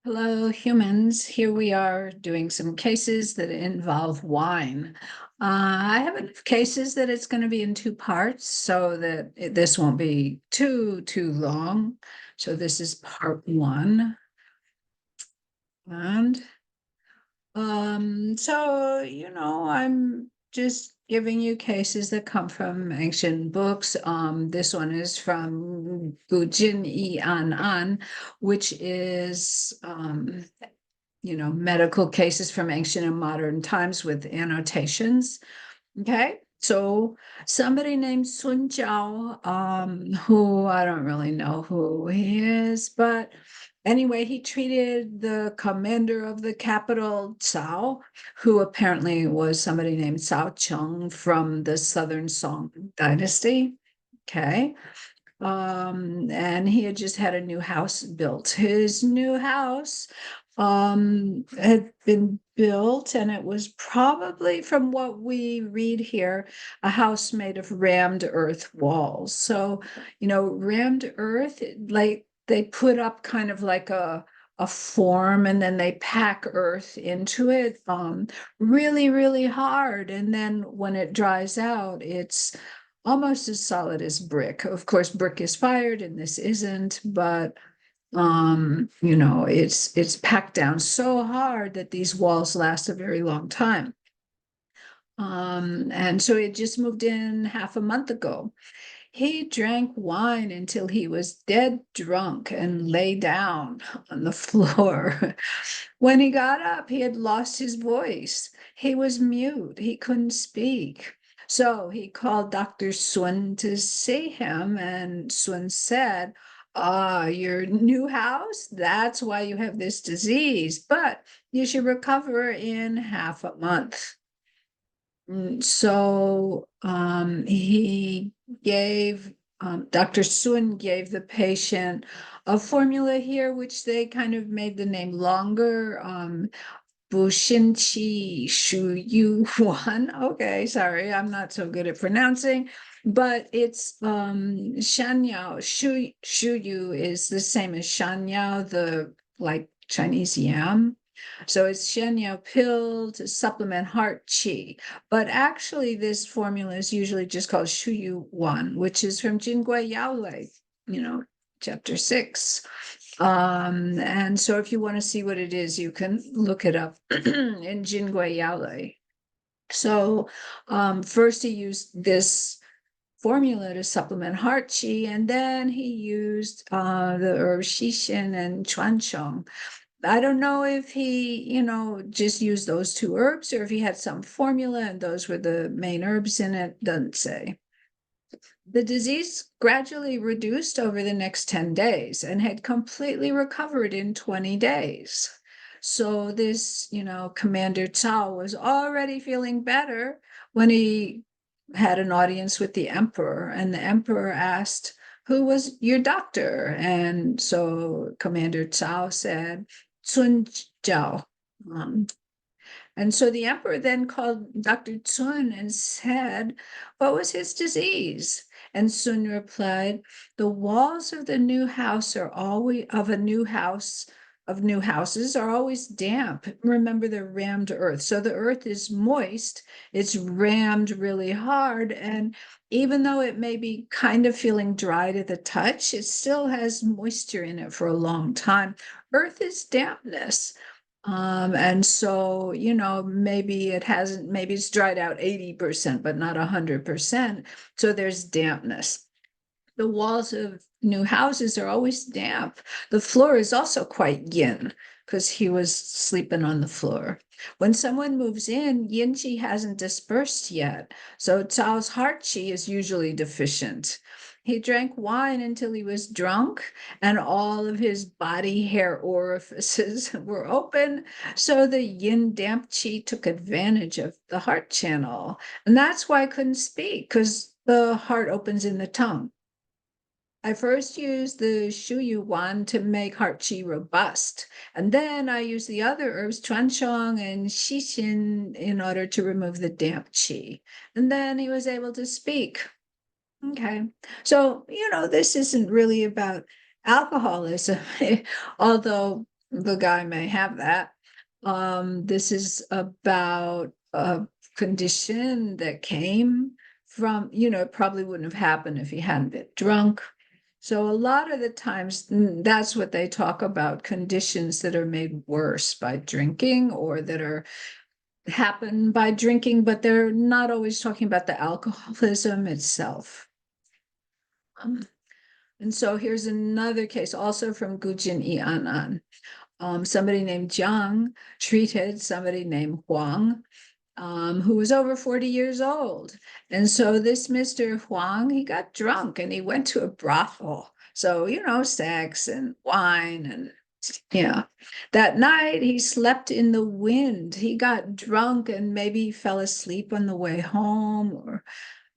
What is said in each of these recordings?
Hello, humans. Here we are doing some cases that involve wine. I have enough cases that it's going to be in two parts so that this won't be too long. So this is part one. And I'm just giving you cases that come from ancient books. This one is from Gujin Yi An, which is medical cases from ancient and modern times with annotations. Okay. So somebody named Sun Jiao, who I don't really know who he is, but anyway, he treated the commander of the capital, Cao, who apparently was somebody named Cao Cheng from the Southern Song Dynasty. Okay. And he had just had a new house built. His new house had been built, and it was probably, from what we read here, a house made of rammed earth walls. So, rammed earth, like they put up kind of like a form, and then they pack earth into it really, really hard. And then when it dries out, it's almost as solid as brick. Of course, brick is fired and this isn't, but it's packed down so hard that these walls last a very long time. And so it just moved in half a month ago. He drank wine until he was dead drunk and lay down on the floor. When he got up, he had lost his voice. He was mute. He couldn't speak. So he called Dr. Sun to see him, and Sun said, your new house, that's why you have this disease, but you should recover in half a month. So he gave, Dr. Sun gave the patient a formula here, which they kind of made the name longer. Bushinchi Shu Yu Wan. Okay, sorry, I'm not so good at pronouncing, but it's Shanyao. Shu Yu is the same as Shanyao, the like Chinese yam. So it's Shanyao pill to supplement heart qi. But actually, this formula is usually just called Shu Yu Wan, which is from Jingui Yaolei, chapter 6. And so if you want to see what it is, you can look it up in Jingui Yaolei. So first he used this formula to supplement heart qi, and then he used the herb shishin and chuanchong. I don't know if he, just used those two herbs or if he had some formula and those were the main herbs in it, doesn't say. The disease gradually reduced over the next 10 days and had completely recovered in 20 days. So this, Commander Cao was already feeling better when he had an audience with the emperor, and the emperor asked, "Who was your doctor?" And so Commander Cao said, "Sun Jiao." And so the emperor then called Dr. Sun and said, "What was his disease?" And Sun replied, "The walls of the new house are always of a new house of new houses are always damp. Remember the rammed earth. So the earth is moist, it's rammed really hard. And even though it may be kind of feeling dry to the touch, it still has moisture in it for a long time. Earth is dampness. And so, maybe maybe it's dried out 80%, but not 100%. So there's dampness. The walls of new houses are always damp. The floor is also quite yin because he was sleeping on the floor. When someone moves in, yin qi hasn't dispersed yet. So Cao's heart qi is usually deficient. He drank wine until he was drunk, and all of his body hair orifices were open. So the yin damp qi took advantage of the heart channel. And that's why I couldn't speak, because the heart opens in the tongue. I first used the Shuyu Wan to make heart qi robust, and then I used the other herbs, Chuanchong and Xixin, in order to remove the damp qi. And then he was able to speak. Okay. So, this isn't really about alcoholism, although, the guy may have that. This is about a condition that came from, it probably wouldn't have happened if he hadn't been drunk. So a lot of the times, that's what they talk about, conditions that are made worse by drinking or that are happen by drinking, but they're not always talking about the alcoholism itself. And so here's another case, also from Gujin Ianan. Somebody named Jiang treated somebody named Huang, who was over 40 years old. And so this Mr. Huang, he got drunk and he went to a brothel. So, sex and wine and yeah. That night he slept in the wind. He got drunk and maybe fell asleep on the way home, or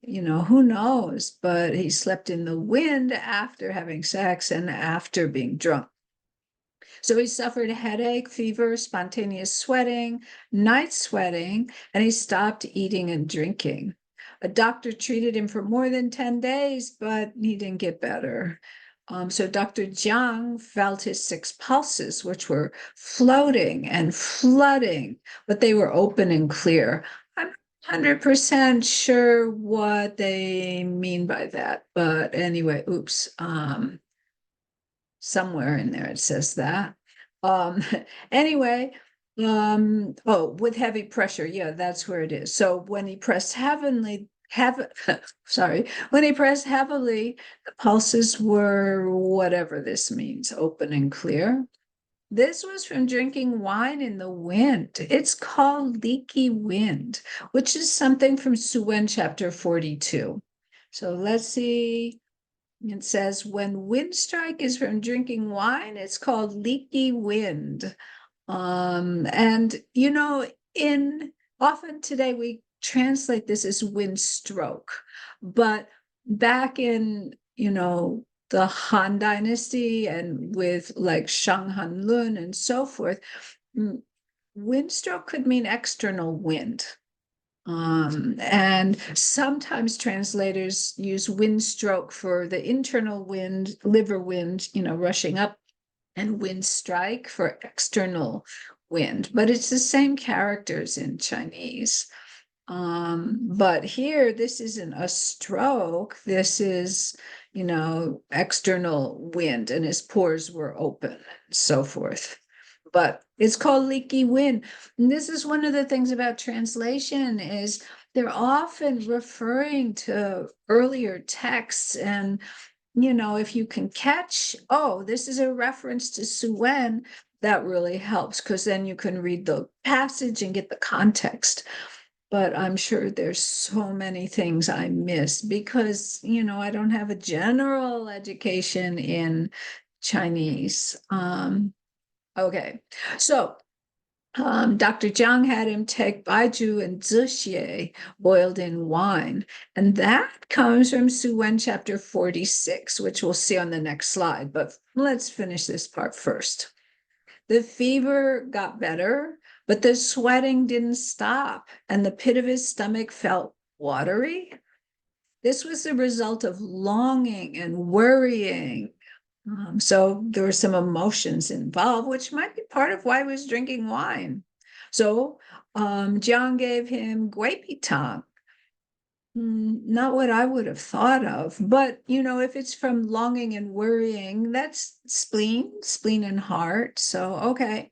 who knows, but he slept in the wind after having sex and after being drunk. So he suffered a headache, fever, spontaneous sweating, night sweating, and he stopped eating and drinking. A doctor treated him for more than 10 days, but he didn't get better. So Dr. Jiang felt his 6 pulses, which were floating and flooding, but they were open and clear. I'm 100% sure what they mean by that, but anyway, oops. Somewhere in there it says that. Um, anyway, with heavy pressure, yeah, that's where it is. So when he pressed when he pressed heavily, the pulses were whatever this means, open and clear. This was from drinking wine in the wind. It's called leaky wind, which is something from Suen chapter 42. So let's see. It says, when wind strike is from drinking wine, it's called leaky wind. And in often today we translate this as wind stroke, but back in, the Han Dynasty and with like Shang Han Lun and so forth, wind stroke could mean external wind. And sometimes translators use wind stroke for the internal wind, liver wind, rushing up, and wind strike for external wind. But it's the same characters in Chinese. But here, this isn't a stroke. This is, external wind, and his pores were open and so forth. But it's called leaky wind. And this is one of the things about translation is they're often referring to earlier texts. And, if you can catch, oh, this is a reference to Suen, that really helps because then you can read the passage and get the context. But I'm sure there's so many things I miss because, I don't have a general education in Chinese. Okay, so Dr. Jiang had him take Baiju and Zixie boiled in wine, and that comes from Suen chapter 46, which we'll see on the next slide. But let's finish this part first. The fever got better, but the sweating didn't stop, and the pit of his stomach felt watery. This was the result of longing and worrying. So there were some emotions involved, which might be part of why he was drinking wine. So Jiang gave him guipitang. Not what I would have thought of, but if it's from longing and worrying, that's spleen and heart. So okay.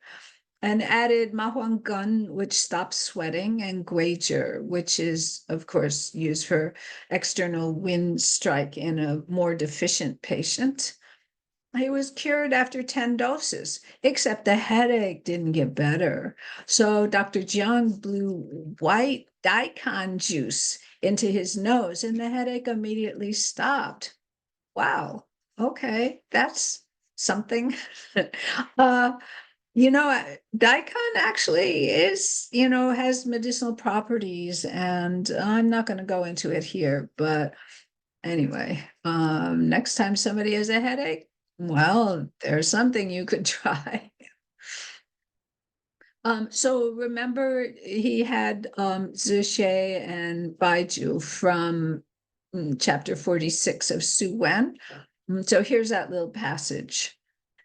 And added mahuanggun, which stops sweating, and guizhi, which is, of course, used for external wind strike in a more deficient patient. He was cured after 10 doses, except the headache didn't get better. So Dr. Jiang blew white daikon juice into his nose, and the headache immediately stopped. Wow. Okay, that's something. Daikon actually is, has medicinal properties, and I'm not going to go into it here, but anyway, next time somebody has a headache, well, there's something you could try. So remember he had Zixie and Baiju from chapter 46 of Su Wen. So here's that little passage.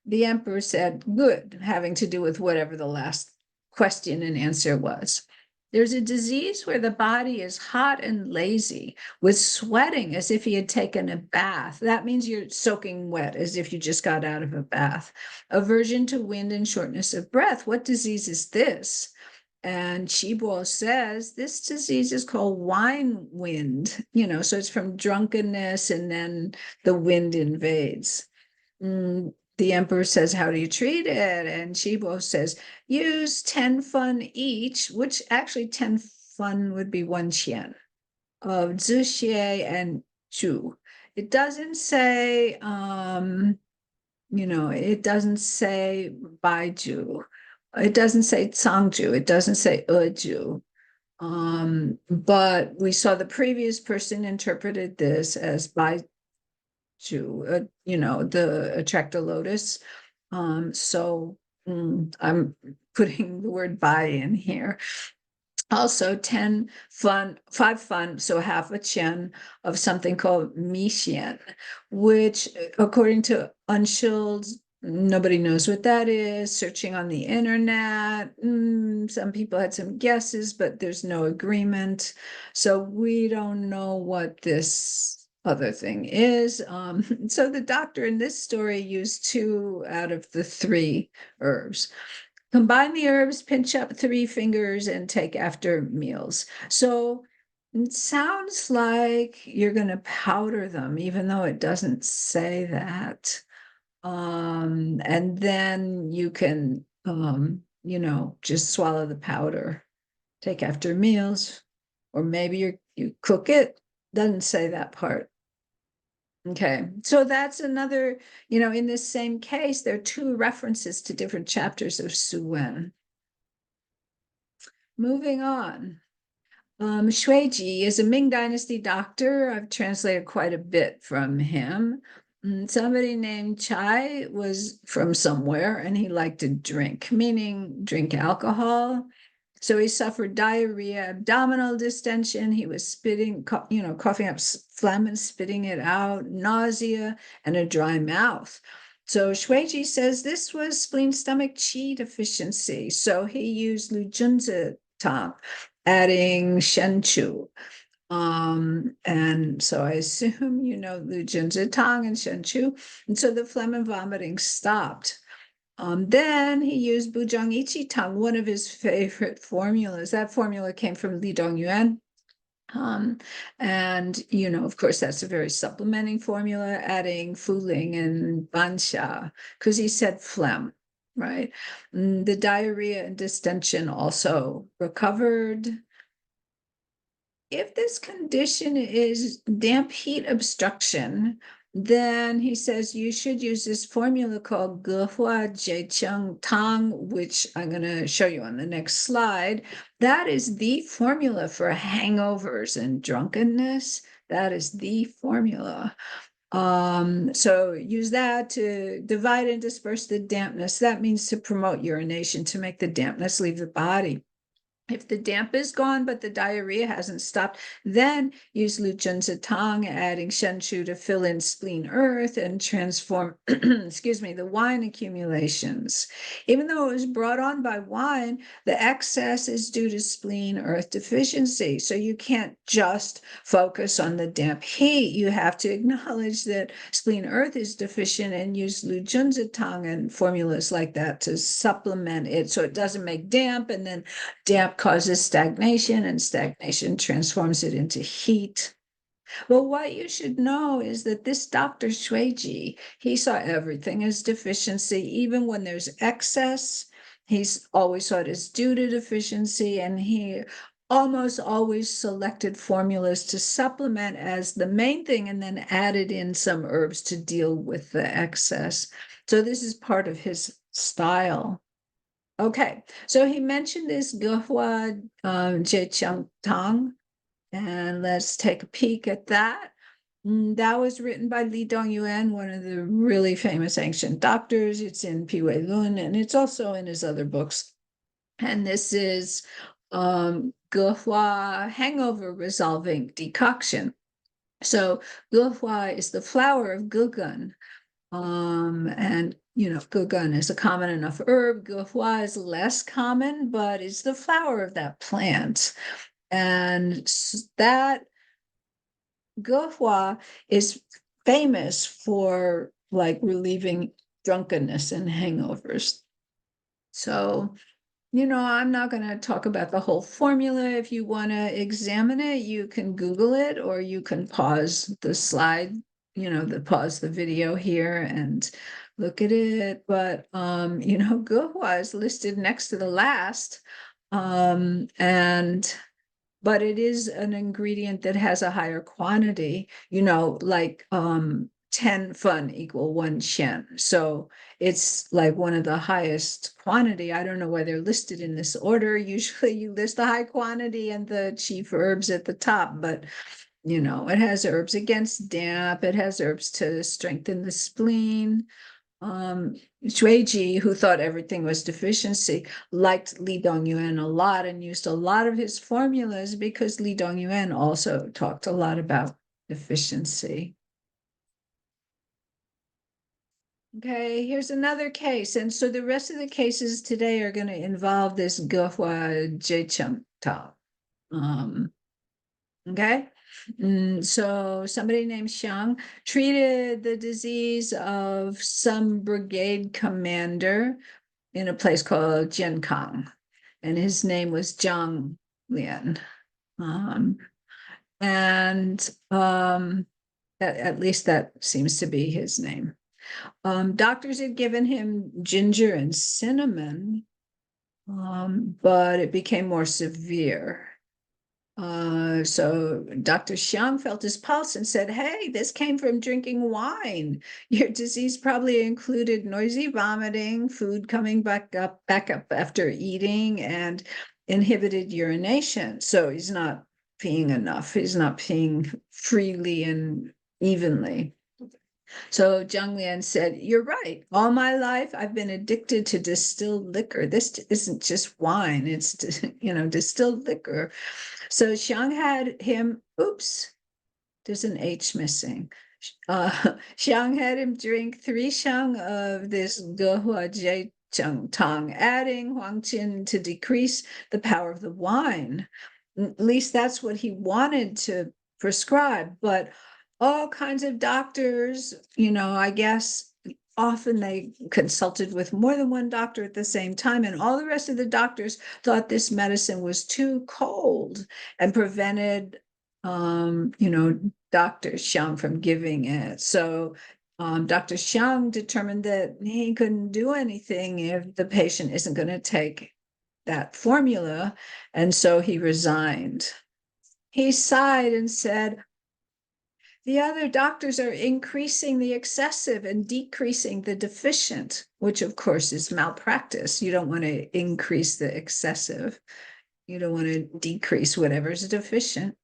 The emperor said, good, having to do with whatever the last question and answer was. There's a disease where the body is hot and lazy, with sweating as if he had taken a bath. That means you're soaking wet as if you just got out of a bath. Aversion to wind and shortness of breath. What disease is this? And Chibo says this disease is called wine wind, so it's from drunkenness and then the wind invades. The emperor says, how do you treat it? And Chibo says, use 10 fun each, which actually 10 fun would be 1 qian of zixie and zhu. It doesn't say, it doesn't say baiju. It doesn't say Cangju. It doesn't say Eju. But we saw the previous person interpreted this as Baiju, the attractor lotus. So I'm putting the word Bai in here. Also 10 fun, 5 fun, so half a qian of something called mi xian, which according to Unshilled, nobody knows what that is. Searching on the internet, some people had some guesses, but there's no agreement. So we don't know what this other thing is. So the doctor in this story used 2 out of the 3 herbs. Combine the herbs, pinch up 3 fingers, and take after meals. So it sounds like you're going to powder them, even though it doesn't say that. And then you can, just swallow the powder, take after meals, or maybe you cook it. Doesn't say that part. Okay, so that's another, in this same case, there are 2 references to different chapters of Su Wen. Moving on. Shuiji is a Ming Dynasty doctor. I've translated quite a bit from him. Somebody named Chai was from somewhere and he liked to drink, meaning drink alcohol. So he suffered diarrhea, abdominal distension. He was spitting, coughing up phlegm and spitting it out, nausea, and a dry mouth. So Shuiji says this was spleen stomach qi deficiency. So he used Lu Junzi Tang, adding Shenchu. And so I assume Lu Junzi Tang and Shenchu. And so the phlegm and vomiting stopped. Then he used Buzhang Ichi Tang, one of his favorite formulas. That formula came from Li Dongyuan. And, of course, that's a very supplementing formula, adding Fuling and Bansha, because he said phlegm, right? The diarrhea and distension also recovered. If this condition is damp heat obstruction, then he says you should use this formula called Gehua Jecheng Tang, which I'm going to show you on the next slide. That is the formula for hangovers and drunkenness. That is the formula. So use that to divide and disperse the dampness. That means to promote urination, to make the dampness leave the body. If the damp is gone, but the diarrhea hasn't stopped, then use Lu Junzi Tang, adding Shenchu to fill in spleen earth and transform, the wine accumulations. Even though it was brought on by wine, the excess is due to spleen earth deficiency. So you can't just focus on the damp heat. You have to acknowledge that spleen earth is deficient and use Lu Junzi Tang and formulas like that to supplement it so it doesn't make damp, and then damp causes stagnation, and stagnation transforms it into heat. Well, what you should know is that this Dr. Shuiji, he saw everything as deficiency, even when there's excess. He's always saw it as due to deficiency, and he almost always selected formulas to supplement as the main thing and then added in some herbs to deal with the excess. So this is part of his style. Okay, so he mentioned this Gehua Jecheng Tang, and let's take a peek at that. That was written by Li Dongyuan, one of the really famous ancient doctors. It's in Piwei Lun, and it's also in his other books. And this is Gehua hangover resolving decoction. So Gehua is the flower of Gugun. And gugun is a common enough herb. Gehua is less common, but it's the flower of that plant. And that Gehua is famous for like relieving drunkenness and hangovers. So, I'm not going to talk about the whole formula. If you want to examine it, you can Google it, or you can pause the slide, pause the video here and look at it. But, Gehua is listed next to the last. But it is an ingredient that has a higher quantity, like 10 fun equal 1 shen. So it's like one of the highest quantity. I don't know why they're listed in this order. Usually you list the high quantity and the chief herbs at the top, but it has herbs against damp, it has herbs to strengthen the spleen. Shuiji, who thought everything was deficiency, liked Li Dongyuan a lot and used a lot of his formulas because Li Dongyuan also talked a lot about deficiency. Okay, here's another case. And so the rest of the cases today are going to involve this Gehua Jecheng Ta. Okay. So somebody named Xiang treated the disease of some brigade commander in a place called Jiankang, and his name was Zhang Lian. And at least that seems to be his name. Doctors had given him ginger and cinnamon, but it became more severe. So Dr. Xiang felt his pulse and said, "Hey, this came from drinking wine. Your disease probably included noisy vomiting, food coming back up after eating, and inhibited urination." So he's not peeing enough. He's not peeing freely and evenly. So Zhang Lian said, "You're right. All my life, I've been addicted to distilled liquor. This isn't just wine. It's, distilled liquor." So Xiang had him, oops, there's an H missing. Xiang had him drink 3 shang of this Gehua Jie Cheng Tang, adding Huangqin to decrease the power of the wine. At least that's what he wanted to prescribe. But all kinds of doctors, I guess often they consulted with more than one doctor at the same time, and all the rest of the doctors thought this medicine was too cold and prevented Dr. Xiang from giving it. So Dr. Xiang determined that he couldn't do anything if the patient isn't going to take that formula, and so he resigned. He sighed and said, "The other doctors are increasing the excessive and decreasing the deficient," which of course is malpractice. You don't want to increase the excessive. You don't want to decrease whatever's deficient.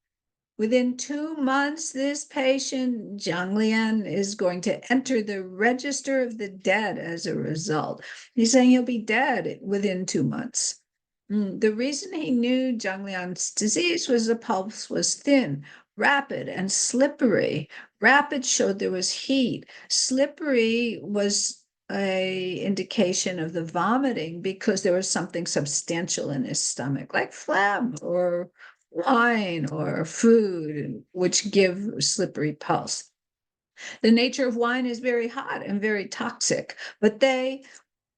Within 2 months, this patient, Zhang Lian, is going to enter the register of the dead as a result. He's saying he'll be dead within 2 months. The reason he knew Zhang Lian's disease was the pulse was thin, rapid, and slippery. Rapid showed there was heat. Slippery was a indication of the vomiting because there was something substantial in his stomach, like phlegm or wine or food, which give slippery pulse. The nature of wine is very hot and very toxic, but they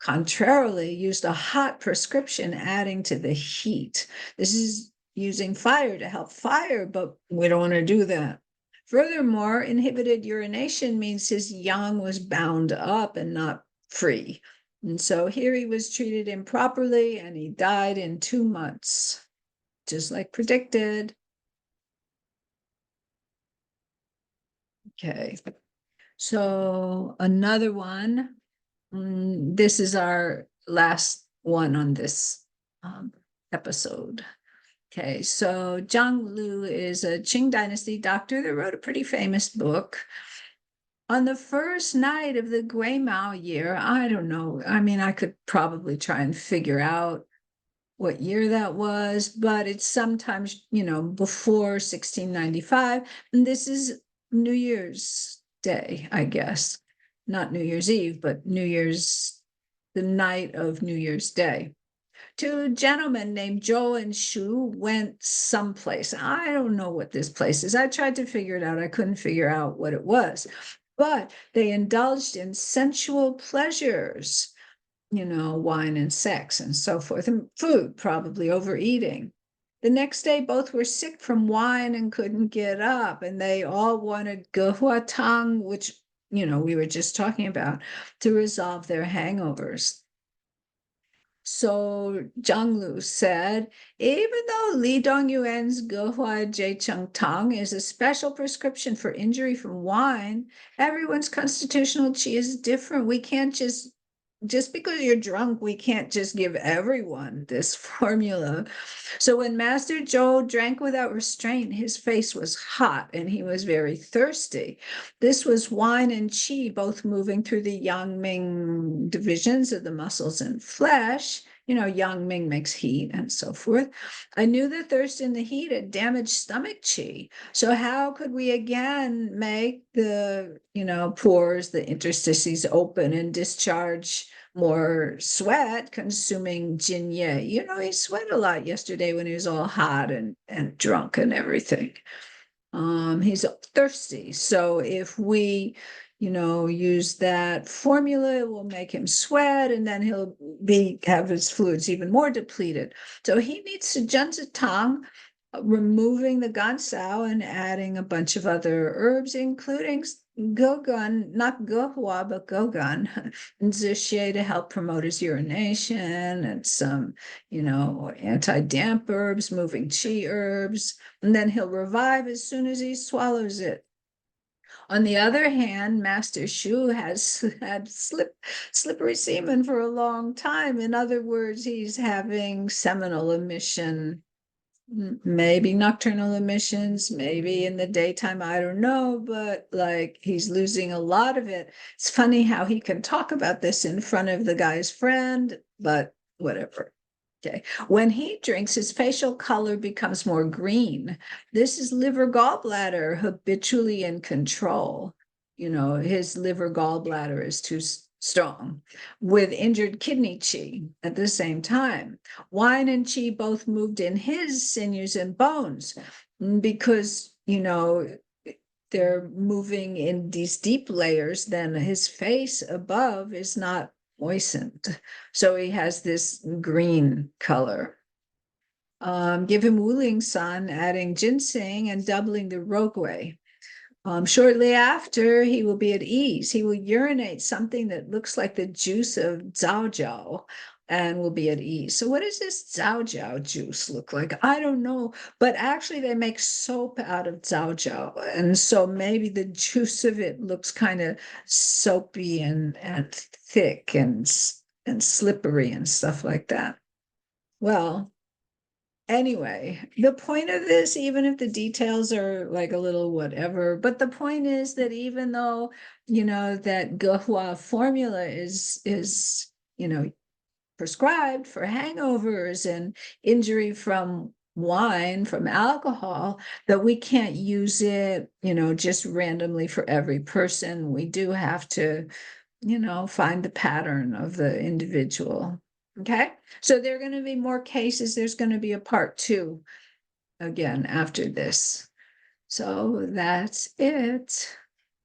contrarily used a hot prescription adding to the heat. This is using fire to help fire, but we don't want to do that. Furthermore, inhibited urination means his yang was bound up and not free. And so here he was treated improperly and he died in 2 months, just like predicted. Okay, so another one. This is our last one on this episode. Okay, so Zhang Lu is a Qing Dynasty doctor that wrote a pretty famous book. On the first night of the Gui Mao year, I don't know. I mean, I could probably try and figure out what year that was, but it's sometimes, before 1695. And this is New Year's Day, I guess. not New Year's Eve, but the night of New Year's Day. Two gentlemen named Joe and Shu went someplace. I don't know what this place is. I tried to figure it out. I couldn't figure out what it was. But they indulged in sensual pleasures, wine and sex and so forth, and food, probably overeating. The next day, both were sick from wine and couldn't get up, and they all wanted gehua tang, which, we were just talking about, to resolve their hangovers. So Zhang Lu said, even though Li Dongyuan's Gehua Jecheng Tang is a special prescription for injury from wine, everyone's constitutional qi is different. We can't just because you're drunk, we can't just give everyone this formula. So when Master Zhou drank without restraint, his face was hot and he was very thirsty. This was wine and qi both moving through the yang ming divisions of the muscles and flesh. Yang ming makes heat and so forth. I knew the thirst in the heat had damaged stomach qi. So how could we again make the, pores, the interstices open and discharge more sweat, consuming Jin-Ye? He sweat a lot yesterday when he was all hot and drunk and everything. He's thirsty. So if we, use that formula, it will make him sweat, and then he'll have his fluids even more depleted. So he needs to Tang, removing the gansao and adding a bunch of other herbs, including gogun, not gohua, but gogun, and zixie to help promote his urination, and some, anti-damp herbs, moving qi herbs, and then he'll revive as soon as he swallows it. On the other hand, Master Shu has had slippery semen for a long time. In other words, he's having seminal emission, maybe nocturnal emissions, maybe in the daytime, I don't know, but like he's losing a lot of it. It's funny how he can talk about this in front of the guy's friend, but whatever. Okay. When he drinks, his facial color becomes more green. This is liver gallbladder habitually in control. His liver gallbladder is too strong, with injured kidney qi at the same time. Wine and qi both moved in his sinews and bones because, they're moving in these deep layers. Then his face above is not moistened. So he has this green color. Give him Wuling San, adding ginseng and doubling the roguei. Shortly after, he will be at ease. He will urinate something that looks like the juice of zhaojiao and will be at ease. So what does this zhaojiao juice look like? I don't know, but actually they make soap out of zhaojiao. And so maybe the juice of it looks kind of soapy and thick and slippery and stuff like that. Well, anyway, the point of this, even if the details are like a little whatever, but the point is that even though, that Gehua formula is, prescribed for hangovers and injury from wine, from alcohol, that we can't use it, just randomly for every person. We do have to, find the pattern of the individual. Okay, so there are going to be more cases. There's going to be a part 2 again after this. So that's it.